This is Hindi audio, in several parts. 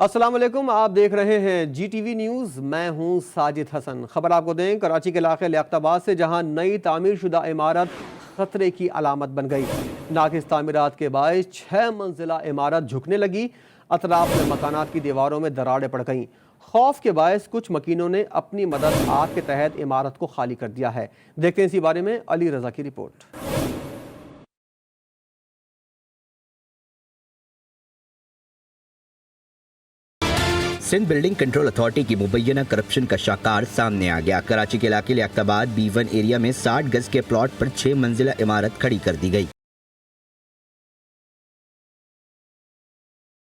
अस्सलाम वालेकुम, आप देख रहे हैं GTV न्यूज़। मैं हूं साजिद हसन। खबर आपको दें, कराची के इलाके लियाकताबाद से जहां नई तामीर शुदा इमारत खतरे की अलामत बन गई। नाकिस तामीरात के बायस 6 मंजिला इमारत झुकने लगी। अतराफ में मकानात की दीवारों में दरारें पड़ गईं। खौफ के बायस कुछ मकीनों ने अपनी मदद आग के तहत इमारत को खाली कर दिया है। देखते हैं इसी बारे में अली रजा की रिपोर्ट। सिंध बिल्डिंग कंट्रोल अथॉरिटी की मुबैना करप्शन का शाकार सामने आ गया। कराची के इलाके लियाकताबाद B1 एरिया में 60 गज के प्लॉट पर 6 मंजिला इमारत खड़ी कर दी गई।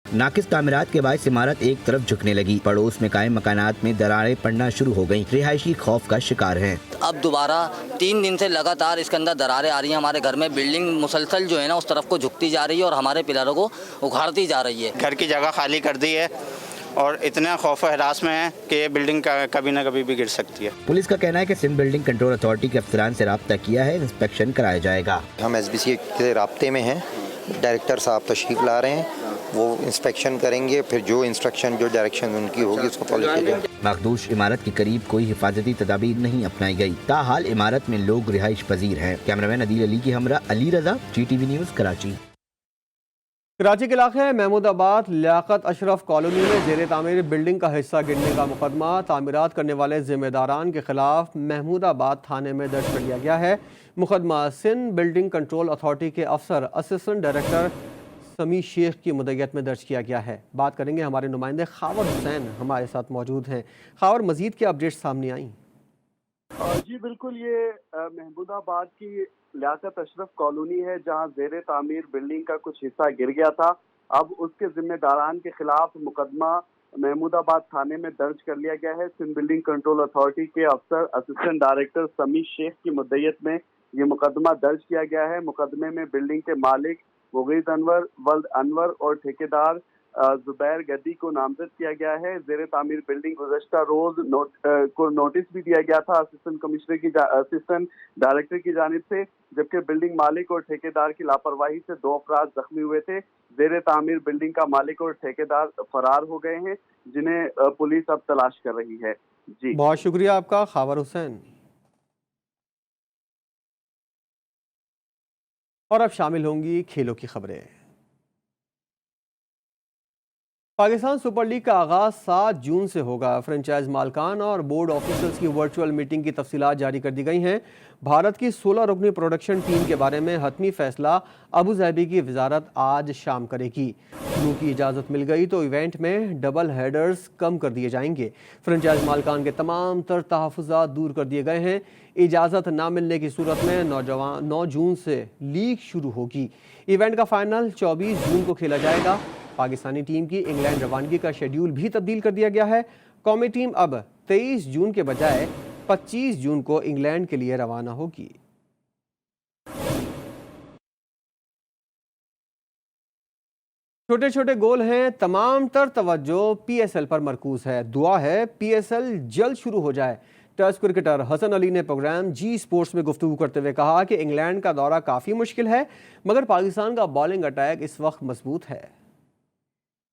नाकिस तामीरात के बाद इमारत एक तरफ झुकने लगी। पड़ोस में कायम मकानात में दरारें पड़ना शुरू हो गईं। रिहायशी खौफ का शिकार हैं। अब दोबारा 3 दिन से लगातार इसके अंदर दरारें आ रही हैं। हमारे घर में बिल्डिंग मुसलसल जो है ना उस तरफ को झुकती जा रही है और हमारे पिलरों को उखाड़ती जा रही है। घर की जगह खाली कर दी है और इतना खौफ हरास में है कि ये बिल्डिंग कभी ना कभी भी गिर सकती है। पुलिस का कहना है कि सिंध बिल्डिंग कंट्रोल अथॉरिटी के अफसरान से राब्ता किया है, इंस्पेक्शन कराया जाएगा। हम SBC के राब्ते में हैं। डायरेक्टर साहब तशरीफ ला रहे हैं, वो इंस्पेक्शन करेंगे, फिर जो इंस्ट्रक्शन जो डायरेक्शन उनकी होगी उसको फॉलो किया जाएगा। मखदूश इमारत के करीब कोई हिफाजती तदाबीर नहीं अपनाई गई। ताहाल इमारत में लोग रिहाइश पजीर हैं। कैमरामैन अदील अली की हमरा अली रजा, GTV न्यूज़ कराची। कराची के इलाके महमूदाबाद लियाकत अशरफ कॉलोनी में जेर तामीर बिल्डिंग का हिस्सा गिरने का मुकदमा तामीरात करने वाले जिम्मेदारान के खिलाफ महमूदाबाद थाने में दर्ज कर लिया गया है। मुकदमा सिंध बिल्डिंग कंट्रोल अथॉरिटी के अफसर असिस्टेंट डायरेक्टर समी शेख की मुद्दत में दर्ज किया गया है। बात करेंगे, हमारे नुमाइंदे खावर हुसैन हमारे साथ मौजूद हैं। खावर, मजीद क्या अपडेट्स सामने आई? जी बिल्कुल, ये महमूदाबाद की लियाकत अशरफ कॉलोनी है जहां जेर तामीर बिल्डिंग का कुछ हिस्सा गिर गया था। अब उसके जिम्मेदारान के खिलाफ मुकदमा महमूदाबाद थाने में दर्ज कर लिया गया है। सिंध बिल्डिंग कंट्रोल अथॉरिटी के अफसर असिस्टेंट डायरेक्टर समी शेख की मुद्दत में ये मुकदमा दर्ज किया गया है। मुकदमे में बिल्डिंग के मालिक मुगीज अनवर, वल्द अनवर और ठेकेदार जुबैर गद्दी को नामजद किया गया है। जेर तामीर बिल्डिंग गुज़श्ता रोज को नोटिस भी दिया गया था असिस्टेंट डायरेक्टर की जानिब से, जबकि बिल्डिंग मालिक और ठेकेदार की लापरवाही से 2 अफराद जख्मी हुए थे। जेर तामीर बिल्डिंग का मालिक और ठेकेदार फरार हो गए हैं, जिन्हें पुलिस अब तलाश कर रही है। जी बहुत शुक्रिया आपका खावर हुसैन। और अब शामिल होंगी खेलों की खबरें। पाकिस्तान सुपर लीग का आगाज 7 जून से होगा। फ्रेंचाइज मालकान और बोर्ड ऑफिसर्स की वर्चुअल मीटिंग की तफसीलात जारी कर दी गई हैं। भारत की 16 रुकनी प्रोडक्शन टीम के बारे में हतमी फैसला अबू धाबी की वजारत आज शाम करेगी। शुरू की इजाज़त मिल गई तो इवेंट में डबल हेडर्स कम कर दिए जाएंगे। फ्रेंचाइज मालकान के तमाम तर तहफ़्फ़ुज़ात दूर कर दिए गए हैं। इजाज़त ना मिलने की सूरत में 9 जून से लीग शुरू होगी। इवेंट का फाइनल 24 जून को खेला जाएगा। पाकिस्तानी टीम की इंग्लैंड रवानगी का शेड्यूल भी तब्दील कर दिया गया है। कौमी टीम अब 23 जून के बजाय 25 जून को इंग्लैंड के लिए रवाना होगी। छोटे छोटे गोल हैं, तमाम तर तवज्जो PSL पर मरकूज है। दुआ है PSL जल्द शुरू हो जाए। टेस्ट क्रिकेटर हसन अली ने प्रोग्राम G स्पोर्ट्स में गुफ्तगू करते हुए कहा कि इंग्लैंड का दौरा काफ़ी मुश्किल है, मगर पाकिस्तान का बॉलिंग अटैक इस वक्त मजबूत है।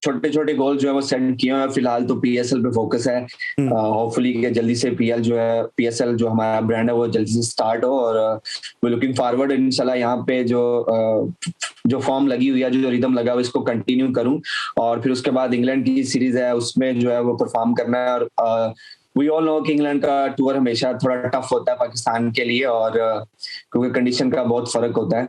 छोटे छोटे गोल जो है वो सेट किए हैं। फिलहाल तो PSL पे फोकस है। होपफुली कि जल्दी से PSL जो हमारा ब्रांड है वो जल्दी से स्टार्ट हो और वी लुकिंग फॉरवर्ड इंशाल्लाह यहाँ पे जो फॉर्म लगी हुई है, जो रिदम लगा हुआ, इसको कंटिन्यू करूं और फिर उसके बाद इंग्लैंड की सीरीज है उसमें जो है वो परफॉर्म करना है। और वी ऑल नो कि इंग्लैंड का टूर हमेशा थोड़ा टफ होता है पाकिस्तान के लिए और क्योंकि कंडीशन का बहुत फर्क होता है।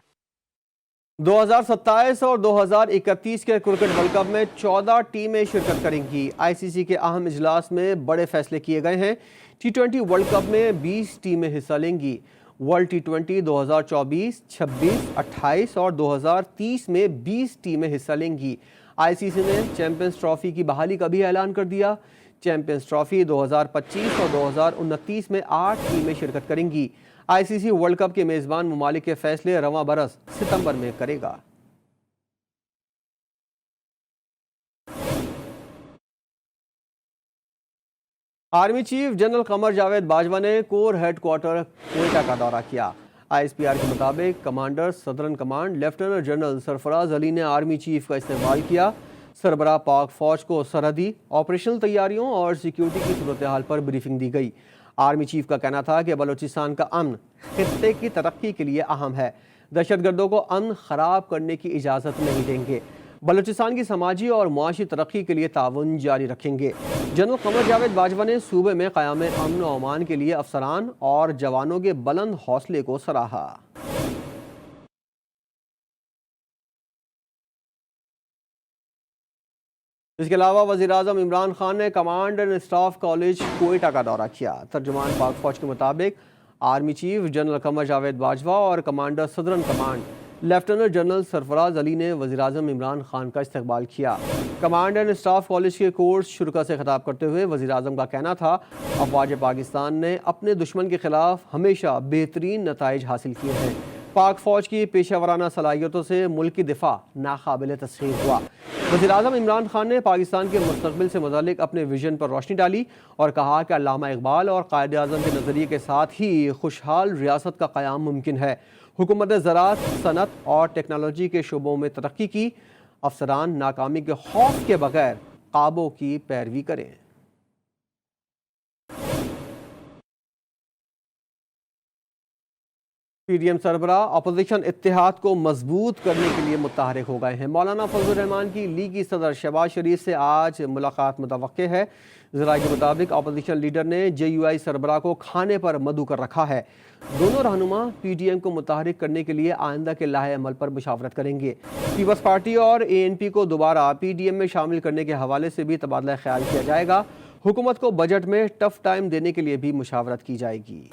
2027 और 2031 के क्रिकेट वर्ल्ड कप में 14 टीमें शिरकत करेंगी। ICC के अहम इजलास में बड़े फैसले किए गए हैं। T20 वर्ल्ड कप में 20 टीमें हिस्सा लेंगी। वर्ल्ड T20 2024, 26, 28 और 2030 में 20 टीमें हिस्सा लेंगी। ICC ने चैंपियंस ट्रॉफी की बहाली का भी ऐलान कर दिया। चैंपियंस ट्रॉफी 2025 और 2029 में 8 टीमें शिरकत करेंगी। ICC वर्ल्ड कप के मेज़बान मुमालिक के फैसले रवां बरस सितंबर में करेगा। Army chief general Qamar Javed Bajwa ने कोर हेडक्वार्टर क्वेटा का दौरा किया। ISPR के मुताबिक commander southern command lieutenant general Sarfaraz Ali ने आर्मी चीफ का इस्तेमाल किया। सरबराह पाक फौज को सरहदी ऑपरेशनल तैयारियों और सिक्योरिटी की सूरत हाल पर ब्रीफिंग दी गई। आर्मी चीफ का कहना था कि बलूचिस्तान का अमन खित्ते की तरक्की के लिए अहम है। दहशतगर्दों को अमन खराब करने की इजाज़त नहीं देंगे। बलूचिस्तान की समाजी और मुआशी तरक्की के लिए ताउन जारी रखेंगे। जनरल कमर जावेद बाजवा ने सूबे में क़याम अमन और अमान के लिए अफसरान और जवानों के बुलंद हौसले को सराहा। इसके अलावा वज़ीर-ए-आज़म इमरान खान ने command and staff college Quetta का दौरा किया। तर्जुमान पाक फौज के मुताबिक army chief general Qamar Javed Bajwa और commander southern command lieutenant general Sarfaraz Ali ने वज़ीर-ए-आज़म इमरान खान का इस्तकबाल किया। कमांड एंड स्टाफ कॉलेज के कोर्स शुरा से खिताब करते हुए वज़ीर-ए-आज़म का कहना था, अफ़वाज पाकिस्तान ने अपने दुश्मन के खिलाफ हमेशा बेहतरीन नताइज हासिल किए हैं। पाक फौज की पेशा वराना सलाहियतों से मुल्क की दिफा नाकाबिल तस्खीर हुआ। वज़ीर-ए-आज़म इमरान खान ने पाकिस्तान के मुस्तक़बिल से मुतालिक अपने विजन पर रोशनी डाली और कहा कि अल्लामा इकबाल और कायद-ए-आज़म के नज़रिए के साथ ही खुशहाल रियासत का क़याम मुमकिन है। हुकूमत ज़राअत, सनत और टेक्नोलॉजी के शोबों में तरक्की की। अफसरान नाकामी के खौफ के बगैर क़ाबों की पैरवी करें। पीडीएम सरबराह अपोजिशन इत्तेहाद को मजबूत करने के लिए मुतहरिक हो गए हैं। मौलाना फजलुर रहमान की लीगी सदर शहबाज शरीफ से आज मुलाकात मुतवक्के है। ज़राए के मुताबिक अपोजिशन लीडर ने JUI सरबराह को खाने पर मदऊ कर रखा है। दोनों रहनुमा PDM को मुतहरिक करने के लिए आइंदा के लाहे अमल पर मुशावरत करेंगे। पीपल्स पार्टी और ANP को दोबारा PDM में शामिल करने के हवाले से भी तबादला ख्याल किया जाएगा। हुकूमत को बजट में टफ टाइम देने के लिए भी मुशावरत की जाएगी।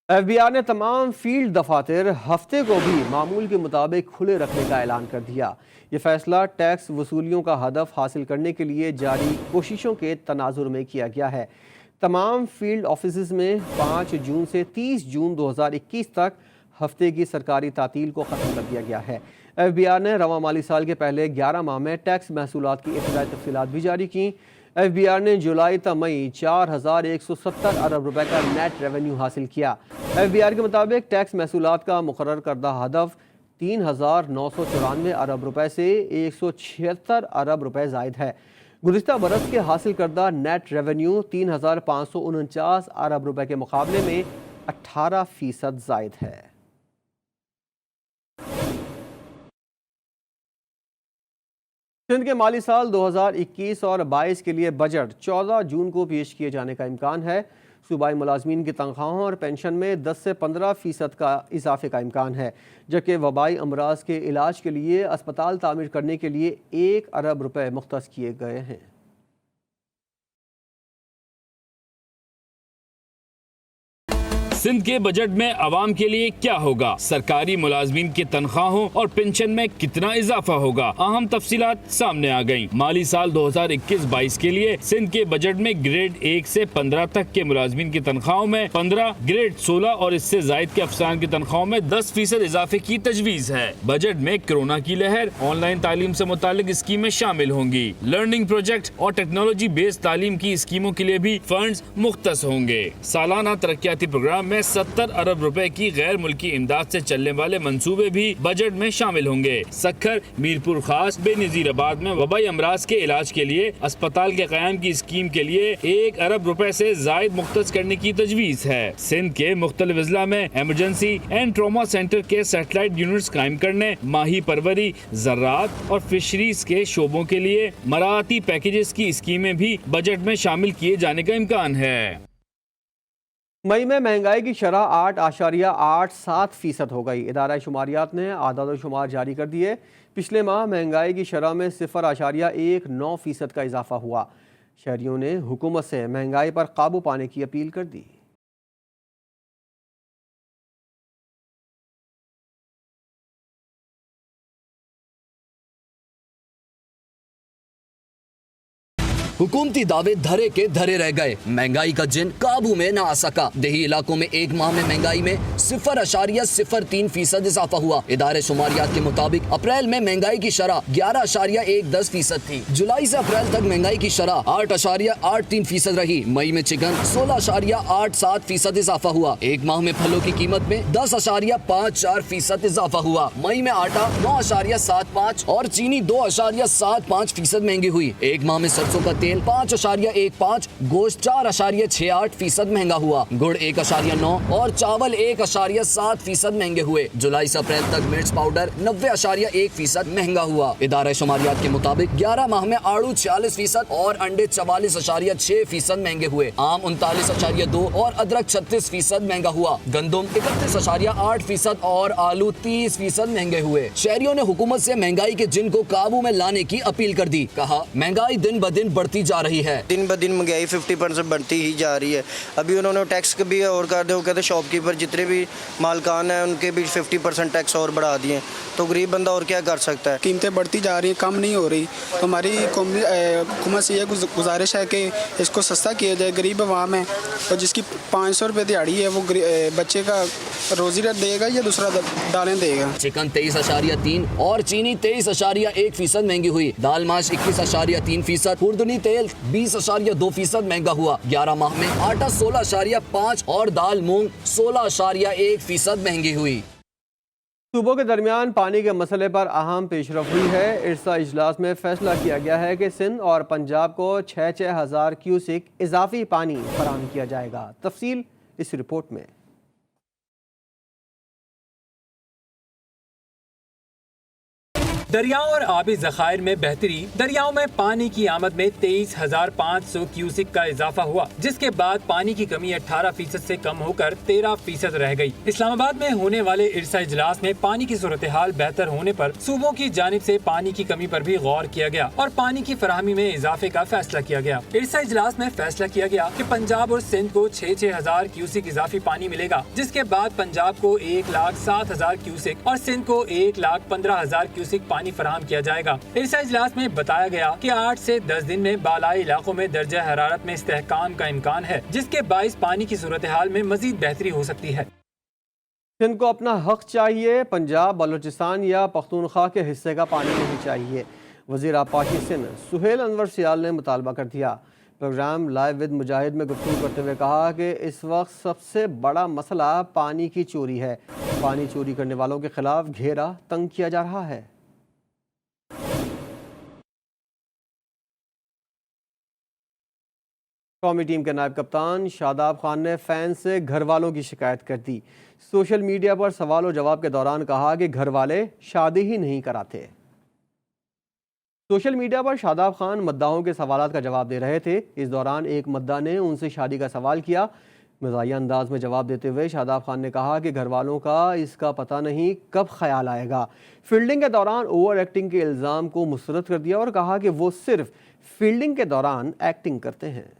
FBI ने तमाम फील्ड दफातर हफ्ते को भी मामूल के मुताबिक खुले रखने का ऐलान कर दिया। ये फैसला टैक्स वसूलियों का हदफ हासिल करने के लिए जारी कोशिशों के तनाजुर में किया गया है। तमाम फील्ड ऑफिस में 5 जून से 30 जून 2021 तक हफ्ते की सरकारी तातील को ख़त्म कर दिया गया है। FBI ने रवा माली साल के पहले 11 माह में टैक्स महसूलात की इब्तदाई तफसीलात भी जारी की। FBI ने जुलाई तक मई 4170 अरब रुपए का नेट रेवेन्यू हासिल किया। FBI के मुताबिक टैक्स महसूलात का मुकर्रर करदा हदफ 3994 अरब रुपए से 176 अरब रुपए जायद है। गुज़िश्ता बरस के हासिल करदा नेट रेवेन्यू 3549 अरब रुपए के मुकाबले में 18% जायद है। सिंध के माली साल 2021 और 22 के लिए बजट 14 जून को पेश किए जाने का इम्कान है। सूबाई मुलाजमीन की तनख्वाहों और पेंशन में 10 से 15% का इजाफे का इम्कान है, जबकि वबाई अमराज के इलाज के लिए अस्पताल तामीर करने के लिए 1 अरब रुपए मुख्तस किए गए हैं। सिंध के बजट में आवाम के लिए क्या होगा, सरकारी मुलाजमीन की तनख्वाहों और पेंशन में कितना इजाफा होगा, अहम तफसीलात सामने आ गयी। माली साल 2021-22 के लिए सिंध के बजट में ग्रेड 1 से 15 तक के मुलाजमीन की तनख्वाहों में 15, ग्रेड 16 और इससे जायद के अफसरान की तनख्वाहों में 10% इजाफे की तजवीज है। बजट में कोरोना की लहर, ऑनलाइन तालीम से मुतालिक स्कीमें शामिल होंगी। लर्निंग प्रोजेक्ट और टेक्नोलॉजी बेस्ड तालीम की स्कीमों के लिए भी फंड्स मुख्तस होंगे। सालाना तरक्याती प्रोग्राम में 70 अरब रुपए की गैर मुल्की इमदाद से चलने वाले मंसूबे भी बजट में शामिल होंगे। सक्खर, मीरपुर खास, बेनजीराबाद में वबाई अमराज के इलाज के लिए अस्पताल के क़याम की स्कीम के लिए 1 अरब रुपए से जायद मुख्तस करने की तजवीज है। सिंध के मुख्तलिफ अजला में इमरजेंसी एंड ट्रॉमा सेंटर के सैटेलाइट यूनिट्स कायम करने, माही परवरी, ज़राअत और फिशरीज के शोबों के लिए मराती पैकेजेस की स्कीमें भी बजट में शामिल किए जाने का इम्कान है। मई में महंगाई की शरह 8.87% हो गई। इदारा शुमारियात ने आदाद शुमार जारी कर दिए। पिछले माह महंगाई की शरह में 0.19% का इजाफा हुआ। शहरियों ने हुकूमत से महंगाई पर काबू पाने की अपील कर दी। हुकूमती दावे धरे के धरे रह गए, महंगाई का जिन काबू में न आ सका। देही इलाकों में एक माह में महंगाई में 0.03% इजाफा हुआ। इदारे शुमारियात के मुताबिक अप्रैल में महंगाई की शरह 11.10% थी। जुलाई से अप्रैल तक महंगाई की शरह 8.83% रही। मई में चिकन 16.87% इजाफा हुआ। एक माह में फलों की कीमत में 10.54% इजाफा हुआ। मई में आटा 9.75 और चीनी 2.75% महंगी हुई। एक माह में सरसों का तेल 5.15, गोश्त 4.68% महंगा हुआ। गुड़ 1.9 और चावल 1.7% महंगे हुए। जुलाई से अप्रैल तक मिर्च पाउडर 90.1% महंगा हुआ। इदारा शुमारियात के मुताबिक 11 माह में आड़ू 46% और अंडे 44.6% महंगे हुए। आम 39.2 और अदरक 36% महंगा हुआ। गंदम 31.8% और आलू 30% महंगे हुए। शहरियों ने हुकूमत से महंगाई के जिन को काबू में लाने की अपील कर दी। कहा, महंगाई दिन ब दिन बढ़ती जा रही है। दिन ब दिन महंगाई 50% बढ़ती ही जा रही है। अभी उन्होंने टैक्स भी और कर दे, वो कहते शॉपकीपर जितने भी मालकान हैं उनके भी 50% टैक्स और बढ़ा दिए। तो गरीब बंदा और क्या कर सकता है। कीमतें बढ़ती जा रही हैं, कम नहीं हो रही। तो हमारी हुकूमत से ये गुजारिश है कि इसको सस्ता किया जाए। गरीब अवाम है और जिसकी 500 रुपये दिहाड़ी है वो बच्चे का रोजी देगा या दूसरा दालें देगा। चिकन 23.3 और चीनी 23.1% महंगी हुई। दाल माश 21.3%, खुर्दनी तेल 20.2% महंगा हुआ। 11 माह में आटा 16.5 और दाल मूंग 16.1% महंगी हुई। सूबों के दरमियान पानी के मसले पर अहम पेशरफ हुई है। इरसा इजलास में फैसला किया गया है कि सिंध और पंजाब को 6-6 हज़ार क्यूसिक इजाफी पानी फराहम किया जाएगा। तफसील इस रिपोर्ट में। दरियाओं और आबी ज़खायर में बेहतरी। दरियाओं में पानी की आमद में 23,500 क्यूसिक का इजाफा हुआ, जिसके बाद पानी की कमी 18% से कम होकर 13% रह गई। इस्लामाबाद में होने वाले इरसा इजलास में पानी की सूरत हाल बेहतर होने पर सूबों की जानिब से पानी की कमी पर भी गौर किया गया और पानी की फराहमी में इजाफे का फैसला किया गया। इरसा इजलास में फैसला किया गया कि पंजाब और सिंध को 6-6 हज़ार क्यूसिक इजाफी पानी मिलेगा, जिसके बाद पंजाब को 1,07,000 क्यूसिक और सिंध को 1,15,000 क्यूसिक पानी फराहम किया जाएगा। इस इजलास में बताया गया कि 8 से 10 दिन में बालाई इलाकों में दर्जा हरारत में इस्तेहकाम का इम्कान है, जिसके बाइस पानी की सूरत हाल में मजीद बेहतरी हो सकती है। सिंध को अपना हक चाहिए, पंजाब, बलूचिस्तान या पख्तूनख्वा के हिस्से का पानी नहीं चाहिए। वज़ीर आबपाशी सिंध सुहेल अनवर सियाल ने मुतालबा कर दिया। प्रोग्राम लाइव विद मुजाहिद में गुफ्तगू करते हुए कहा कि इस वक्त सबसे बड़ा मसला पानी की चोरी है। पानी चोरी करने वालों के खिलाफ घेरा तंग किया जा रहा है। कौमी टीम के नायब कप्तान शादाब खान ने फैंस से घर वालों की शिकायत कर दी। सोशल मीडिया पर सवाल और जवाब के दौरान कहा कि घर वाले शादी ही नहीं कराते। सोशल मीडिया पर शादाब खान मद्दाओं के सवालात का जवाब दे रहे थे। इस दौरान एक मद्दा ने उनसे शादी का सवाल किया। मज़ाहिया अंदाज में जवाब देते हुए शादाब खान ने कहा कि घर वालों का इसका पता नहीं कब ख्याल आएगा। फील्डिंग के दौरान ओवर एक्टिंग के इल्ज़ाम को मुस्तरद कर दिया और कहा कि वो सिर्फ फील्डिंग के दौरान एक्टिंग करते हैं।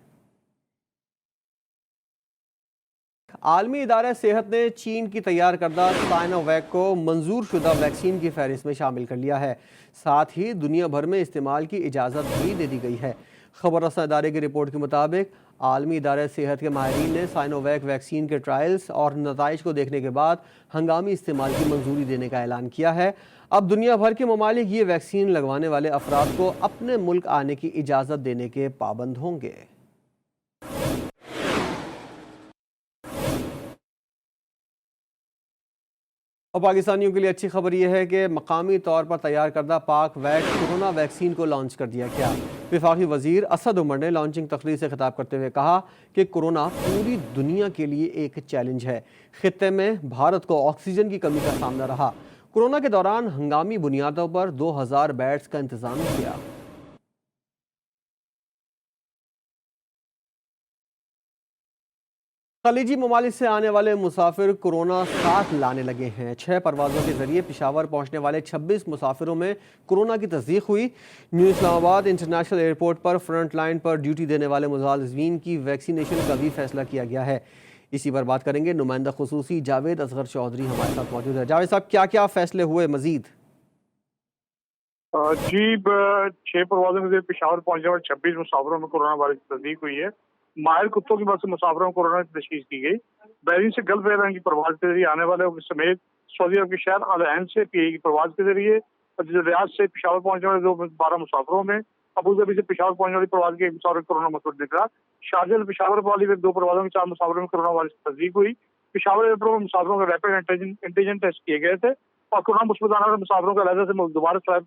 आलमी इदारा सेहत ने चीन की तैयार करदा साइनोवैक को मंजूर शुदा वैक्सीन की फहरिस्त में शामिल कर लिया है। साथ ही दुनिया भर में इस्तेमाल की इजाज़त भी दे दी गई है। खबर रसा इदारे की रिपोर्ट के मुताबिक आलमी इदारा सेहत के माहिरीन ने साइनोवैक वैक्सीन के ट्रायल्स और नताइज को देखने के बाद हंगामी इस्तेमाल की मंजूरी देने का ऐलान किया है। अब दुनिया भर के ममालिक ये वैक्सीन लगवाने वाले अफराद को अपने मुल्क आने की इजाज़त देने के पाबंद होंगे। और पाकिस्तानियों के लिए अच्छी खबर यह है कि मकामी तौर पर तैयार करदा पाक वैक कोरोना वैक्सीन को लॉन्च कर दिया गया। वफाकी वजीर असद उमर ने लॉन्चिंग तकरीर से खिताब करते हुए कहा कि कोरोना पूरी दुनिया के लिए एक चैलेंज है। खित्ते में भारत को ऑक्सीजन की कमी का सामना रहा। कोरोना के दौरान हंगामी बुनियादों पर 2000 बेड्स का इंतजाम किया। खलीजी ममालिक से आने वाले मुसाफिर कोरोना साथ लाने लगे हैं। 6 परवाज़ों के जरिए पेशावर पहुंचने वाले 26 मुसाफिरों में कोरोना की तस्दीक हुई। न्यू इस्लामाबाद इंटरनेशनल एयरपोर्ट पर फ्रंट लाइन पर ड्यूटी देने वाले मुजालिमीन की वैक्सीनेशन का भी फैसला किया गया है। इसी पर बात करेंगे। नुमाइंदा खुसूसी जावेद असगर चौधरी हमारे साथ मौजूद है। जावेद साहब, क्या क्या फैसले हुए मजीद? जी 6 प्रवासियों से पेशावर पहुंचने वाले 26 मुसाफिरों में कोरोना वायरस की तस्दीक हुई है। माहिर कुत्तों की मदद से मुसाफिरों को कोरोना की तशखीस की गई। बहरीन से गल्फ एयरलाइन की परवाज के जरिए आने वाले समेत सऊदी अरब के शहर अल ऐन से पीआई की परवाज के जरिए रियाद से पेशावर पहुंचने वाले 12 मुसाफिरों में अबू धाबी से पेशावर पहुंचने वाली परवाज के एक मुसाफिर कोरोना मसरूद निकला। शारजा से पेशावर वाली 2 प्रवासों में 4 मुसाफिरों में कोरोना वायरस की तस्दीक हुई। पेशावर एयरपोर्ट में मुसाफिरों का रैपिड एंटीजन टेस्ट किए गए थे और कोरोना मुस्बत आने वाले मुसाफिरों का अलहदा से दोबारा स्वैब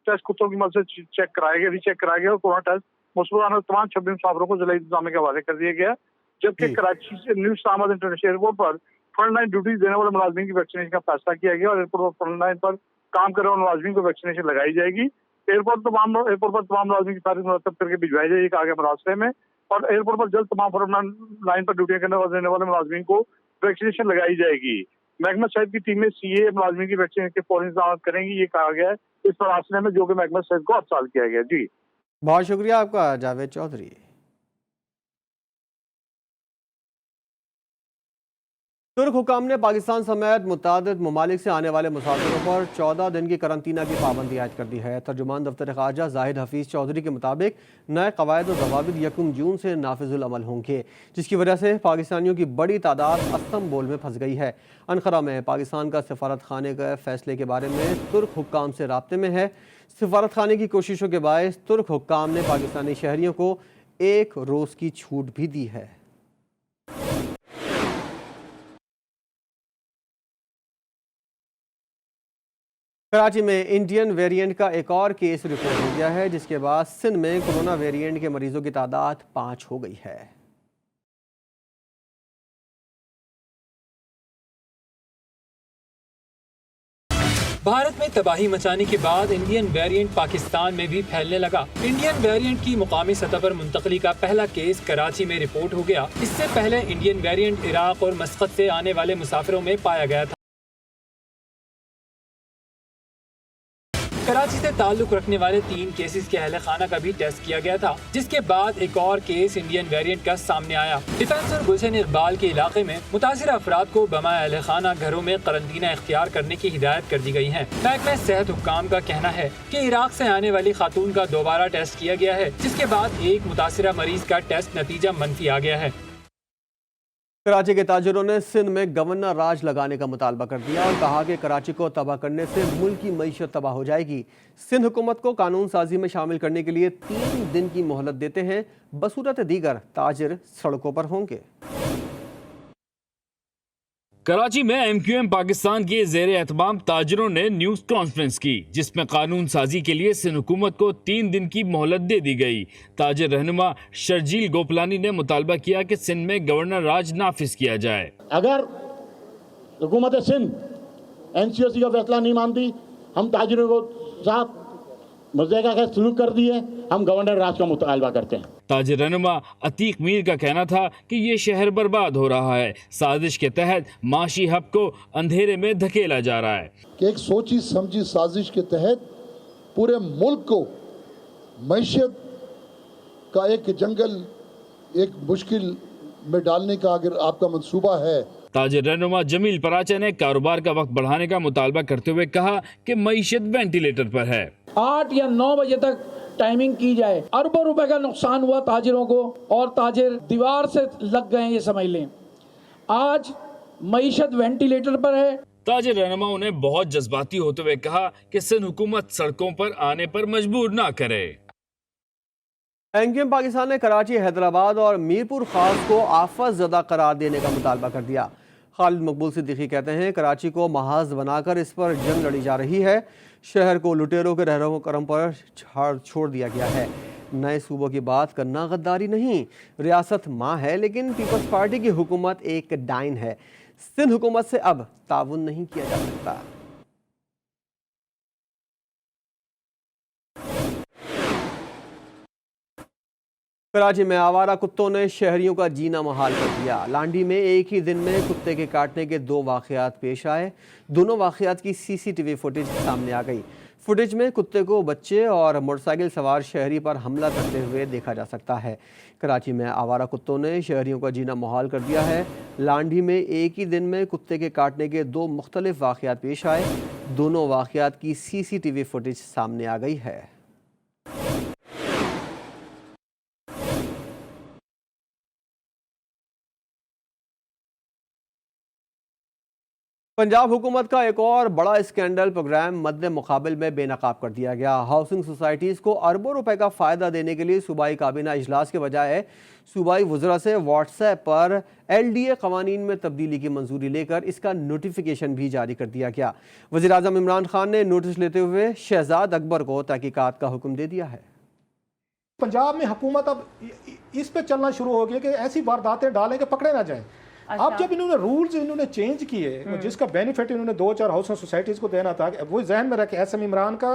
टेस्ट कुत्तों की मदद से चेक कराया गया, रीचेक कराया गया और कोरोना टेस्ट मुस्बत आने वाले तमाम 26 मुसाफिरों को जिला इंतजामिया के हवाले कर दिया गया। जबकि कराची से न्यू इस्लामाबाद इंटरनेशनल एयरपोर्ट पर फ्रंटलाइन ड्यूटी देने वाले मुलाजमीन की वैक्सीनेशन का फैसला किया गया और एयरपोर्ट पर फ्रंटलाइन पर काम कर रहे मुलाजमीन को वैक्सीनेशन लगाई जाएगी। एयरपोर्ट पर तमाम मुलाजमीन की तारीख मुरतब करके भिजवाई जाएगी आगे रास्ते में और एयरपोर्ट पर जल्द तमाम फ्रंटलाइन पर ड्यूटी देने वाले मुलाजमीन को वैक्सीनेशन लगाई जाएगी। महकमा सेहत की टीमें सीए मुलाजमीन की वैक्सीनेशन के फौरन इंतजाम करेंगी, ये कहा गया है इस फैसले में, जो कि महकमा सेहत को अफसाल किया गया। जी बहुत शुक्रिया आपका जावेद चौधरी। तुर्क हुकाम ने पाकिस्तान समेत मुतादिद ममालिक से आने वाले मुसाफिरों पर 14 दिन की करंतना की पाबंदी आयद कर दी है। तर्जुमान दफ्तर ख़ारजा जाहिद हफीज़ चौधरी के मुताबिक नए कवायद और ज़वाबित 1 जून से नाफिजुल अमल होंगे, जिसकी वजह से पाकिस्तानियों की बड़ी तादाद इस्तांबुल में फंस गई है। अनकरा में पाकिस्तान का सफारत खाने के फैसले के बारे में तुर्क हुक्काम से राब्ते में है। सफारत खाने की कोशिशों के बायस तुर्क हुक्काम ने पाकिस्तानी शहरियों को 1 रोज़ की छूट भी दी है। कराची में इंडियन वेरिएंट का एक और केस रिपोर्ट हो गया है, जिसके बाद सिंध में कोरोना वेरिएंट के मरीजों की तादाद 5 हो गई है। भारत में तबाही मचाने के बाद इंडियन वेरिएंट पाकिस्तान में भी फैलने लगा। इंडियन वेरिएंट की मुकामी सतह पर मुंतकली का पहला केस कराची में रिपोर्ट हो गया। इससे पहले इंडियन वेरिएंट इराक और मस्कत से आने वाले मुसाफिरों में पाया गया था। कराची से ताल्लुक रखने वाले 3 केसेस के अहले खाना का भी टेस्ट किया गया था, जिसके बाद एक और केस इंडियन वेरिएंट का सामने आया। डिफेंस और गुलशन इकबाल के इलाके में मुतासिर अफराद को बमाए अहले खाना घरों में करंतना इख्तियार करने की हिदायत कर दी गई है। महकमा सेहत हुक्काम का कहना है कि इराक से आने वाली खातून का दोबारा टेस्ट किया गया है, जिसके बाद एक मुतासिरा मरीज का टेस्ट नतीजा मनफी आ गया है। कराची के ताजिरों ने सिंध में गवर्नर राज लगाने का मुतालबा कर दिया और कहा कि कराची को तबाह करने से मुल्क की मईशत तबाह हो जाएगी। सिंध हुकूमत को कानून साजी में शामिल करने के लिए 3 दिन की मोहलत देते हैं, बसूरत दीगर ताजिर सड़कों पर होंगे। कराची में MQM पाकिस्तान के ज़ेरे एहतमाम ताजिरों ने न्यूज़ कॉन्फ्रेंस की, जिसमें कानून साजी के लिए सिंध हुकूमत को 3 दिन की मोहलत दे दी गई। ताजिर रहनुमा शर्जील गोपलानी ने मुतालबा किया कि सिंध में गवर्नर राज नाफिज किया जाए। अगर हुकूमत सिंध NCOC का फैसला नहीं मानती, हम ताजिरों को साथ मुज़ायका का सलूक कर दिए, हम गवर्नर राज का मुतालबा करते हैं। ताजिर रहनुमा अतीक मीर का कहना था कि ये शहर बर्बाद हो रहा है, साजिश के तहत माशी हब को अंधेरे में धकेला जा रहा है। कि एक सोची समझी साजिश के तहत पूरे मुल्क को मईशत का एक जंगल, एक मुश्किल में डालने का अगर आपका मंसूबा है। ताजिर रहनुमा जमील पराचा ने कारोबार का वक्त बढ़ाने का मुतालबा करते हुए कहा कि मईशत वेंटिलेटर पर है। 8 या 9 बजे तक टाइमिंग की जाए। अरबों रुपए का नुकसान हुआ ताजिरों को और ताजिर दीवार से लग गए, ये समझ लें। आज मईशत वेंटिलेटर पर है। ताजिर रहनुमाओं ने बहुत जज्बाती होते हुए कहा कि सिंध हुकूमत सड़कों पर आने पर मजबूर ना करे। MQM पाकिस्तान ने कराची, हैदराबाद और मीरपुर खास को आफत ज़दा करार देने का मुतालबा कर दिया। खालिद मकबूल सिद्दीकी कहते हैं कराची को महाज बनाकर इस पर जंग लड़ी जा रही है। शहर को लुटेरों के रहरो करम पर छोड़ दिया गया है। नए सूबों की बात करना गद्दारी नहीं, रियासत माँ है लेकिन पीपल्स पार्टी की हुकूमत एक डाइन है। सिंध हुकूमत से अब ताउन नहीं किया जा सकता। कराची में आवारा कुत्तों ने शहरियों का जीना मुहाल कर दिया। लांडी में एक ही दिन में कुत्ते के काटने के 2 वाक़यात पेश आए। दोनों वाक़यात की सीसीटीवी फुटेज सामने आ गई। फुटेज में कुत्ते को बच्चे और मोटरसाइकिल सवार शहरी पर हमला करते हुए देखा जा सकता है। कराची में आवारा कुत्तों ने शहरियों का जीना मुहाल कर दिया है। लांडी में एक ही दिन में कुत्ते के काटने के 2 मुख्तलिफ वाक़यात पेश आए। दोनों वाक़यात की सीसीटीवी फुटेज सामने आ गई है। पंजाब हुकूमत का एक और बड़ा स्कैंडल प्रोग्राम मद्दे मुकाबिल में बेनकाब कर दिया गया। हाउसिंग सोसाइटीज़ को अरबों रुपए का फ़ायदा देने के लिए सूबाई काबीना इजलास के बजाय सूबाई वज़रा से व्हाट्सएप पर LDA क़वानीन में तब्दीली की मंजूरी लेकर इसका नोटिफिकेशन भी जारी कर दिया गया। वज़ीर-ए-आज़म इमरान खान ने नोटिस लेते हुए शहजाद अकबर को तहकीकात का हुक्म दे दिया है। पंजाब में हुकूमत अब इस पे चलना शुरू हो गई कि ऐसी वारदातें डालें कि पकड़े ना जाएं। अब जब इन्होंने रूल्स इन्होंने चेंज किए, जिसका बेनिफिट इन्होंने 2-4 हाउसिंग सोसाइटीज़ को देना था, वो जहन में रखे SM इमरान का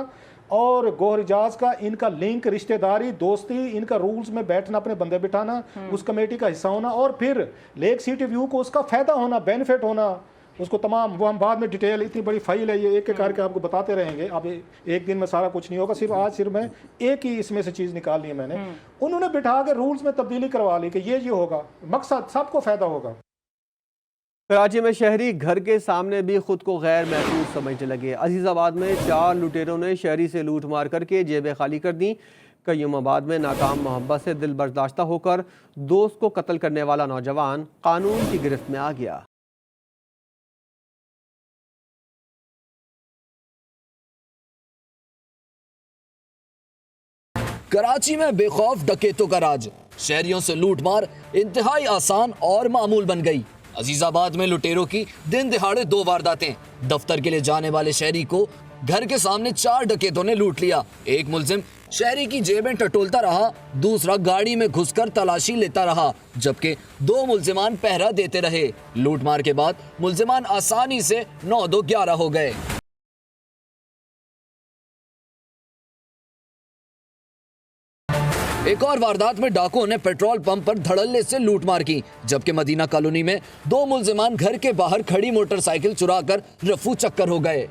और गौहर इजाज का, इनका लिंक, रिश्तेदारी, दोस्ती, इनका रूल्स में बैठना, अपने बंदे बिठाना, उस कमेटी का हिस्सा होना और फिर लेक सिटी व्यू को उसका फ़ायदा होना, बेनिफिट होना, उसको तमाम वो हम बाद में डिटेल, इतनी बड़ी फाइल है ये, एक एक करके आपको बताते रहेंगे। अब एक दिन में सारा कुछ नहीं होगा, सिर्फ आज सिर्फ मैं एक ही इसमें से चीज़ निकाल ली है मैंने। उन्होंने बिठा के रूल्स में तब्दीली करवा ली कि ये होगा, मकसद सबको फ़ायदा होगा। कराची में शहरी घर के सामने भी खुद को गैर महफूज समझने लगे। अजीज़ाबाद में 4 लुटेरों ने शहरी से लूट मार करके जेबें खाली कर दी। कयूमाबाद में नाकाम मोहब्बत से दिल बर्दाश्ता होकर दोस्त को कत्ल करने वाला नौजवान कानून की गिरफ्त में आ गया। कराची में बेखौफ डकैतों का राज, शहरियों से लूटमार इंतहाई आसान और मामूल बन गई। अजीजाबाद में लुटेरों की दिन दिहाड़े 2 वारदातें। दफ्तर के लिए जाने वाले शहरी को घर के सामने 4 डकैतों ने लूट लिया। एक मुलजिम शहरी की जेबें टटोलता रहा, दूसरा गाड़ी में घुसकर तलाशी लेता रहा, जबकि 2 मुलजिमान पहरा देते रहे। लूटमार के बाद मुलजिमान आसानी से 9-2-11 हो गए। एक और वारदात में डाकुओं ने पेट्रोल पंप पर धड़ल्ले से लूटमार की, जबकि मदीना कॉलोनी में 2 मुलजिमान घर के बाहर खड़ी मोटरसाइकिल चुराकर रफू चक्कर हो गए।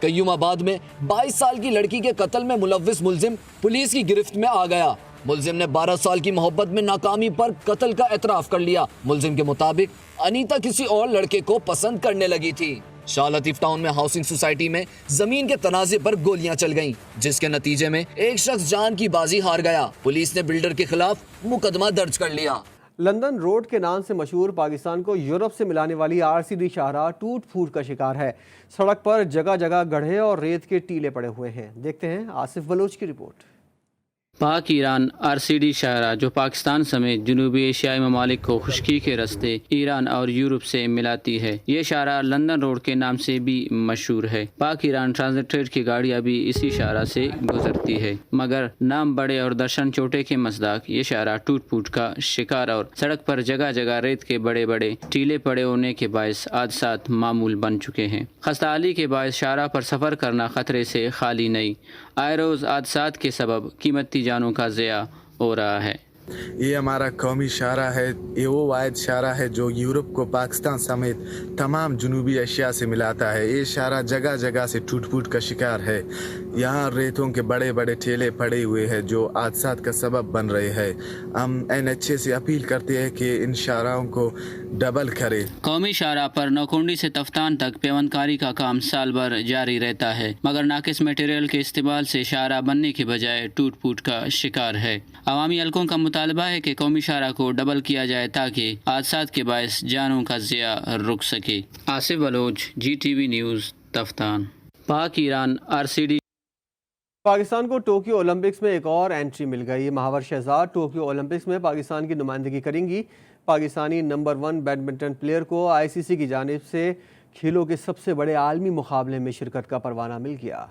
कयूमाबाद में 22 साल की लड़की के कत्ल में मुलव्विस मुलजिम पुलिस की गिरफ्त में आ गया। मुलजिम ने 12 साल की मोहब्बत में नाकामी पर कत्ल का एतराफ कर लिया। मुलजिम के मुताबिक अनीता किसी और लड़के को पसंद करने लगी थी। शाह लतीफ टाउन में हाउसिंग सोसाइटी में जमीन के तनाजे पर गोलियां चल गईं, जिसके नतीजे में एक शख्स जान की बाजी हार गया। पुलिस ने बिल्डर के खिलाफ मुकदमा दर्ज कर लिया। लंदन रोड के नाम से मशहूर पाकिस्तान को यूरोप से मिलाने वाली RCD शाहराह टूट फूट का शिकार है। सड़क पर जगह जगह गड्ढे और रेत के टीले पड़े हुए हैं। देखते हैं आसिफ बलोच की रिपोर्ट। पाक ईरान RCD शाहराह जो पाकिस्तान समेत जनूबी एशियाई ममालिक को खुश्की के रास्ते ईरान और यूरोप से मिलाती है। ये शाहराह लंदन रोड के नाम से भी मशहूर है। पाक ईरान ट्रांजिट की गाड़ियाँ भी इसी शाहराह से गुजरती है, मगर नाम बड़े और दर्शन छोटे के मज़दाक ये शाहराह टूट फूट का शिकार और सड़क पर जगह जगह रेत के बड़े बड़े टीले पड़े होने के बायस हादसात मामूल बन चुके हैं। खस्ताहाली के बायस शाहराह पर सफ़र करना खतरे से खाली नहीं। आए रोज़ हादसात के सबब कीमती जानों का ज़िया हो रहा है। ये हमारा कौमी शाहराह है। ये वो वाहिद शाहराह है जो यूरोप को पाकिस्तान समेत तमाम जनूबी एशिया से मिलाता है। ये शाहराह जगह जगह से टूट फूट का शिकार है। यहाँ रेतों के बड़े बड़े ठेले पड़े हुए हैं जो हादसात का सबब बन रहे हैं। हम NHA से अपील करते हैं कि इन शाहराहों को डबल करे। कौमी शाहराह पर नौकुंडी से तफ्तान तक पेवंदकारी का काम साल भर जारी रहता है, मगर नाकिस मटेरियल के इस्तेमाल से शाहराह बनने के बजाय टूट फूट का शिकार है। अवामी हलकों का मुतालबा है कि कौमी शाहराह को डबल किया जाए ताकि हादसात के बायस जानों का ज़िया रुक सके। Asif Baloch, GTV news, Taftan. Pak Iran RCD। Pakistan को टोक्यो ओलंपिक्स में एक और एंट्री मिल गई। महावर शहजाद टोक्यो ओलंपिक्स में पाकिस्तान की नुमाइंदगी करेंगी। पाकिस्तानी नंबर 1 बैडमिंटन प्लेयर को ICC की जानिब से खेलों के सबसे बड़े आलमी मुकाबले में शिरकत का परवाना मिल गया।